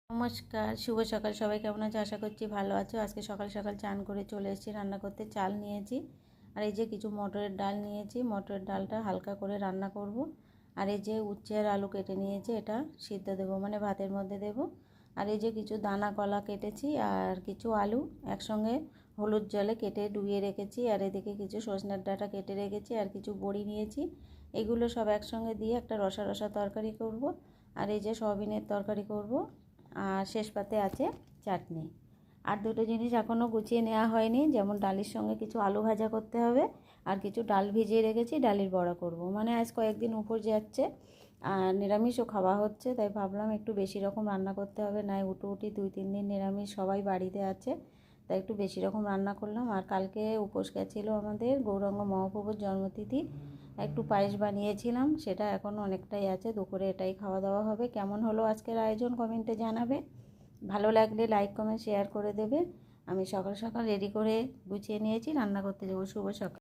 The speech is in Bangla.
নমস্কার, শুভ সকাল। সবাই কেমন আছে? আশা করছি ভালো আছো। আজকে সকাল সকাল চান করে চলে এসেছি রান্না করতে। চাল নিয়েছি আর এই যে কিছু মটরের ডাল নিয়েছি। মটরের ডালটা হালকা করে রান্না করব। আর এই যে উচ্ছে আর আলু কেটে নিয়েছি, এটা সিদ্ধ দেবো, মানে ভাতের মধ্যে দেব। আর এই যে কিছু দানা কলা কেটেছি আর কিছু আলু একসঙ্গে হলুদ জলে কেটে ডুবিয়ে রেখেছি। আর এদিকে কিছু সজনের ডাঁটা কেটে রেখেছি আর কিছু বড়ি নিয়েছি। এগুলো সব একসঙ্গে দিয়ে একটা রসা রসা তরকারি করব। আর এই যে সয়াবিনের তরকারি করব। আর শেষ পাতে আছে চাটনি। আর দুটো জিনিস এখনও গুছিয়ে নেওয়া হয়নি, যেমন ডালের সঙ্গে কিছু আলু ভাজা করতে হবে আর কিছু ডাল ভিজিয়ে রেখেছি, ডালের বড়া করব। মানে আজ কয়েকদিন উপর যাচ্ছে আর নিরামিষও খাওয়া হচ্ছে, তাই ভাবলাম একটু বেশি রকম রান্না করতে হবে। নাই উঠোউঠি 2-3 দিন নিরামিষ সবাই বাড়িতে আছে, তাই একটু বেশি রকম রান্না করলাম। আর কালকে উপোস গেছিলো আমাদের গৌরাঙ্গ মহাপ্রভুর জন্মতিথি, একটু পায়েস বানিয়েছিলাম, সেটা এখন অনেকটাই আছে। দুপুরে এটাই খাওয়া দাওয়া হবে। কেমন হলো আজকের আয়োজন কমেন্টে জানাবে। ভালো লাগলে লাইক কমেন্ট শেয়ার করে দেবে। আমি সকাল সকাল রেডি করে গুছিয়ে নিয়েছি, রান্না করতে যাবো। শুভ সকাল।